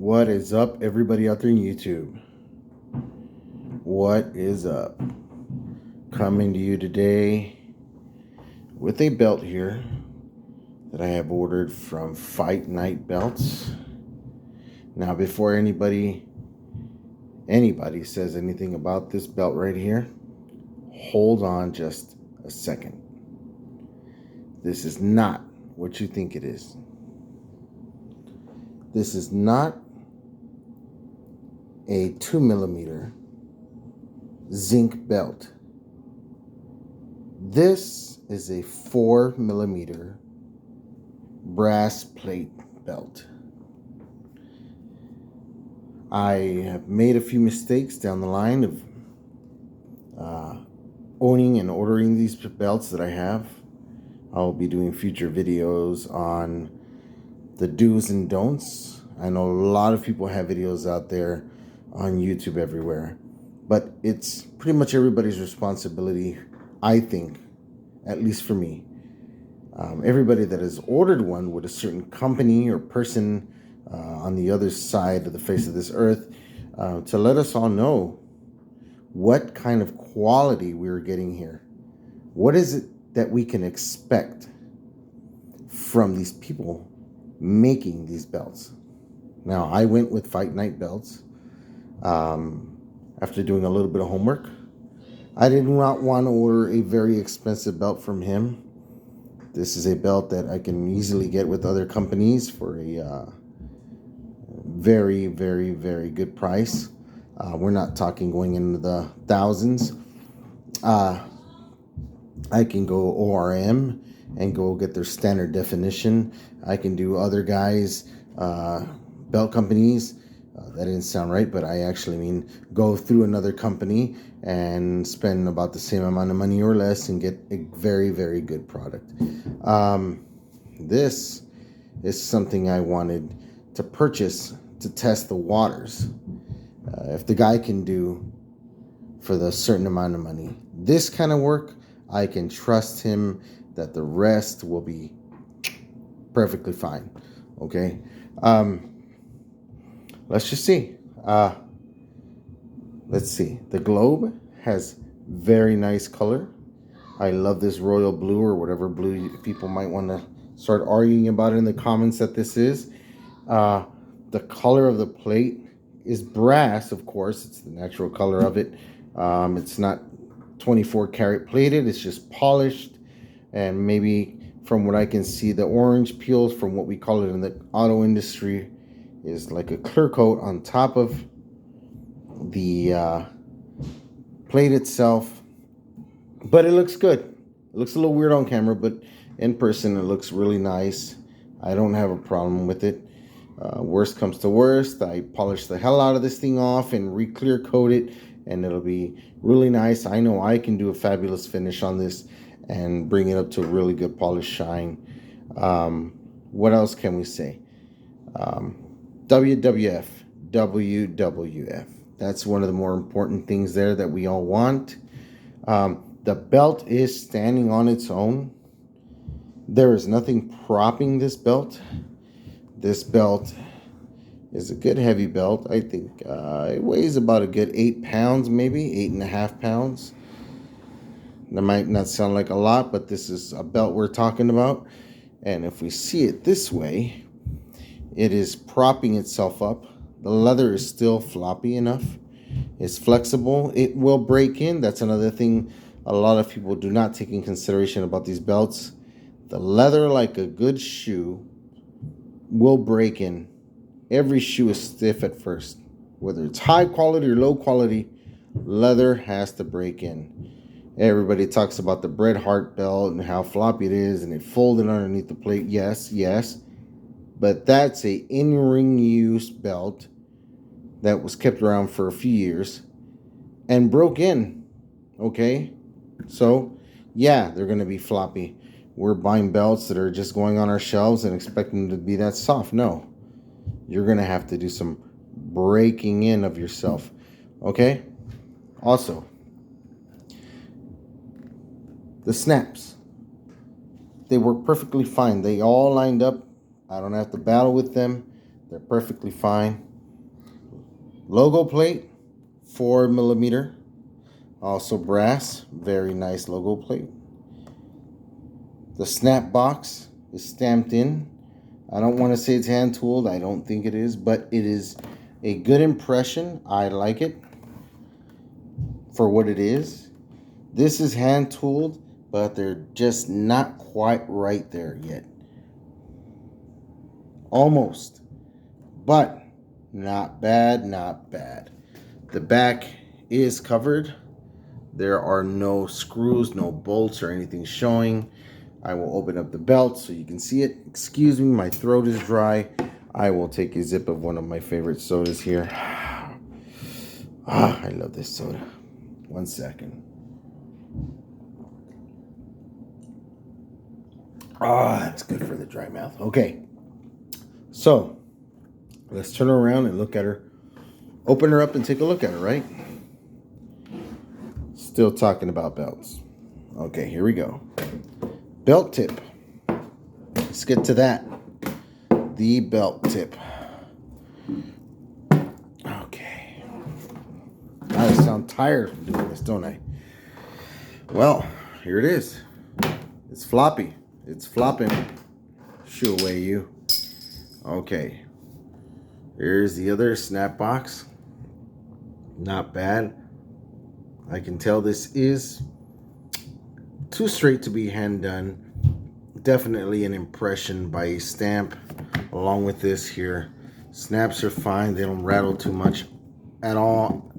What is up, everybody out there in YouTube? What is up? Coming to you today with a belt here that I have ordered from Fight Night Belts. Now, before anybody says anything about this belt right here, hold on just a second. This is not what you think it is. This is not a 2mm zinc belt. This is a 4mm brass plate belt. I have made a few mistakes down the line of owning and ordering these belts that I have. I'll be doing future videos on the do's and don'ts. I know a lot of people have videos out there on YouTube everywhere, but it's pretty much everybody's responsibility, I think, at least for me. Everybody that has ordered one with a certain company or person on the other side of the face of this earth to let us all know what kind of quality we're getting here. What is it that we can expect from these people making these belts? Now, I went with Fight Night Belts after doing a little bit of homework. I did not want to order a very expensive belt from him. This is a belt that I can easily get with other companies for a very, very, very good price. We're not talking going into the thousands. I can go ORM and go get their standard definition. I can do other guys' belt companies. That didn't sound right, but I actually mean go through another company and spend about the same amount of money or less and get a very, very good product. This is something I wanted to purchase to test the waters. If the guy can do for the certain amount of money this kind of work, I can trust him that the rest will be perfectly fine. Okay. Let's just see. Let's see. The globe has very nice color. I love this royal blue, or whatever blue people might want to start arguing about it in the comments that this is. The color of the plate is brass, of course. It's the natural color of it. It's not 24 karat plated. It's just polished. And maybe from what I can see, the orange peels, from what we call it in the auto industry, is like a clear coat on top of the plate itself. But it looks good. It looks a little weird on camera, but in person it looks really nice. I don't have a problem with it. Worst comes to worst, I polish the hell out of this thing off and re-clear coat it, and it'll be really nice. I know I can do a fabulous finish on this and bring it up to a really good polish shine. What else can we say? WWF. That's one of the more important things there that we all want. The belt is standing on its own. There is nothing propping this belt. This belt is a good heavy belt. I think it weighs about a good 8 pounds, maybe 8.5 pounds. That might not sound like a lot, but this is a belt we're talking about. And if we see it this way, it is propping itself up. The leather is still floppy enough. It's flexible. It will break in. That's another thing a lot of people do not take in consideration about these belts. The leather, like a good shoe, will break in. Every shoe is stiff at first. Whether it's high quality or low quality, leather has to break in. Everybody talks about the Bret Hart belt and how floppy it is and it folded underneath the plate. Yes. But that's a in-ring use belt that was kept around for a few years and broke in. Okay? So, yeah, they're going to be floppy. We're buying belts that are just going on our shelves and expecting them to be that soft. No. You're going to have to do some breaking in of yourself. Okay? Also, the snaps. They work perfectly fine. They all lined up. I don't have to battle with them. They're perfectly fine. Logo plate, 4mm. Also brass, very nice logo plate. The snap box is stamped in. I don't want to say it's hand tooled. I don't think it is, but it is a good impression. I like it for what it is. This is hand tooled, but they're just not quite right there yet. Almost, but not bad, not bad. The back is covered. There are no screws, no bolts or anything showing. I will open up the belt so you can see it. Excuse me, my throat is dry. I will take a sip of one of my favorite sodas here. I love this soda. 1 second. It's good for the dry mouth. Okay. So, let's turn her around and look at her. Open her up and take a look at her, right? Still talking about belts. Okay, here we go. Belt tip. Let's get to that. The belt tip. Okay. I sound tired from doing this, don't I? Well, here it is. It's floppy. It's flopping. Shoo away, you. Okay. Here's the other snap box. Not bad. I can tell this is too straight to be hand done. Definitely an impression by a stamp along with this here. Snaps are fine. They don't rattle too much at all.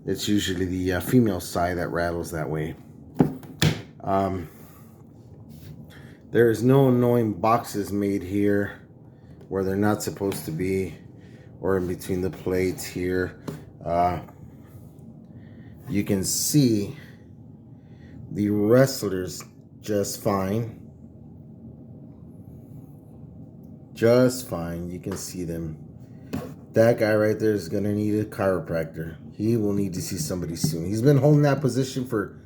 It's usually the female side that rattles that way. There is no annoying boxes made here where they're not supposed to be, or in between the plates here. You can see the wrestlers just fine. Just fine. You can see them. That guy right there is going to need a chiropractor. He will need to see somebody soon. He's been holding that position for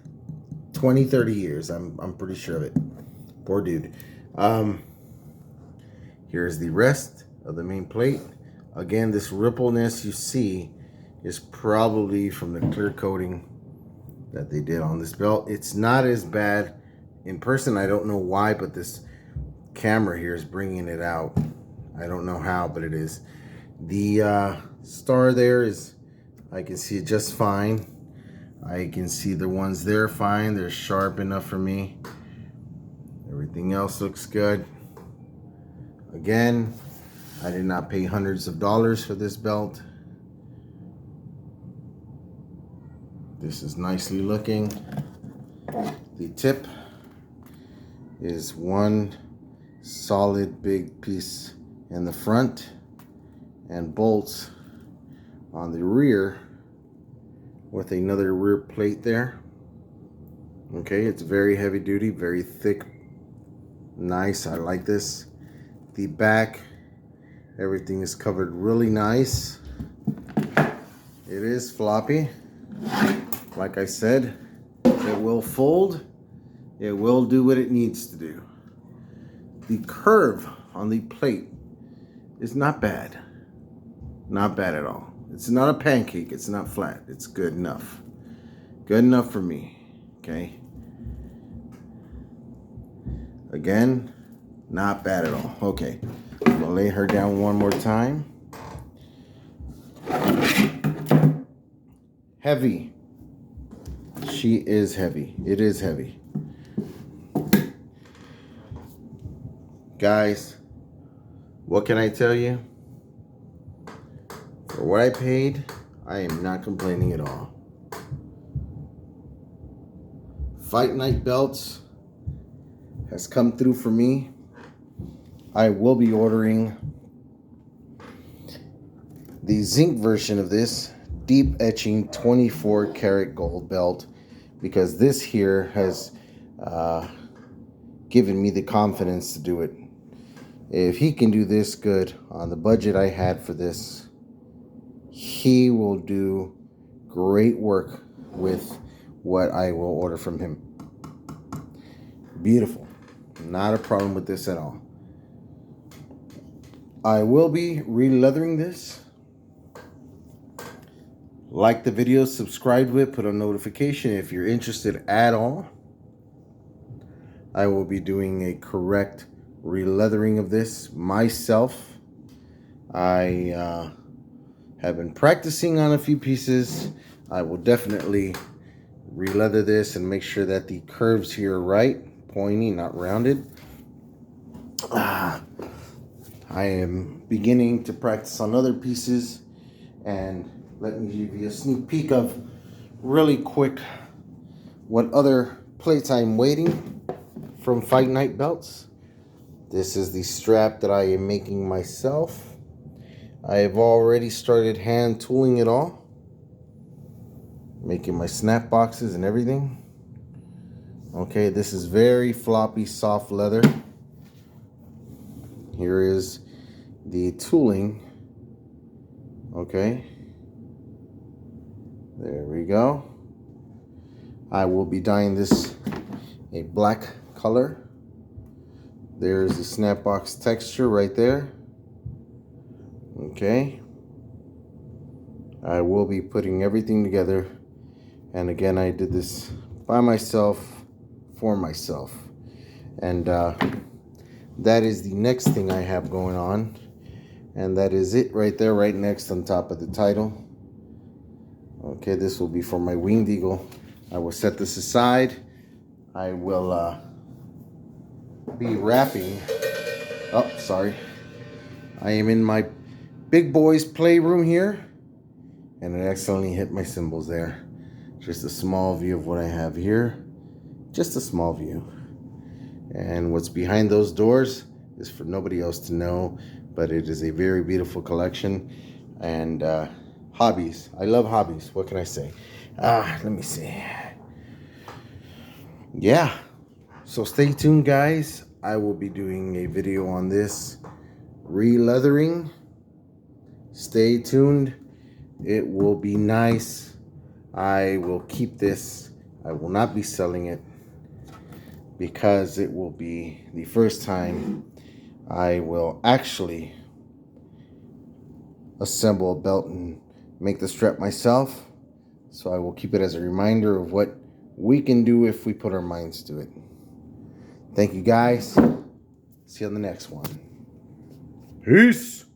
20, 30 years. I'm pretty sure of it. Poor dude. Here's the rest of the main plate. Again, this rippleness you see is probably from the clear coating that they did on this belt. It's not as bad in person. I don't know why, but this camera here is bringing it out. I don't know how, but it is. The star there is, I can see it just fine. I can see the ones there fine. They're sharp enough for me. Everything else looks good. Again, I did not pay hundreds of dollars for this belt. This is nicely looking. The tip is one solid big piece in the front and bolts on the rear with another rear plate there. Okay, it's very heavy duty, very thick, nice. I like this. The back, everything is covered really nice. It is floppy. Like I said, it will fold. It will do what it needs to do. The curve on the plate is not bad. Not bad at all. It's not a pancake. It's not flat. It's good enough. Good enough for me. Okay. Again, not bad at all. Okay. I'm going to lay her down one more time. Heavy. She is heavy. It is heavy. Guys, what can I tell you? For what I paid, I am not complaining at all. Fight Night Belts has come through for me. I will be ordering the zinc version of this deep etching 24 karat gold belt, because this here has given me the confidence to do it. If he can do this good on the budget I had for this, he will do great work with what I will order from him. Beautiful. Not a problem with this at all. I will be re-leathering this. Like the video, subscribe to it, put on notification if you're interested at all. I will be doing a correct re-leathering of this myself. I have been practicing on a few pieces. I will definitely re-leather this and make sure that the curves here are right, pointy, not rounded. I am beginning to practice on other pieces, and let me give you a sneak peek of really quick what other plates I'm waiting from Fight Night belts. This is the strap that I am making myself. I have already started hand tooling it all, making my snap boxes and everything. Okay, this is very floppy, soft leather. Here is the tooling. Okay, there we go. I will be dyeing this a black color. There's the snap box texture right there. Okay, I will be putting everything together, and again, I did this by myself, for myself, and that is the next thing I have going on, and that is it right there, right next on top of the title. Okay, this will be for my winged eagle. I will set this aside. I will be wrapping. Oh, sorry. I am in my big boys playroom here, and it accidentally hit my symbols there. Just a small view of what I have here. Just a small view. And what's behind those doors is for nobody else to know, but it is a very beautiful collection. And hobbies. I love hobbies. What can I say? Let me see. Yeah. So stay tuned, guys. I will be doing a video on this re-leathering. Stay tuned. It will be nice. I will keep this. I will not be selling it, because it will be the first time I will actually assemble a belt and make the strap myself. So I will keep it as a reminder of what we can do if we put our minds to it. Thank you, guys. See you on the next one. Peace.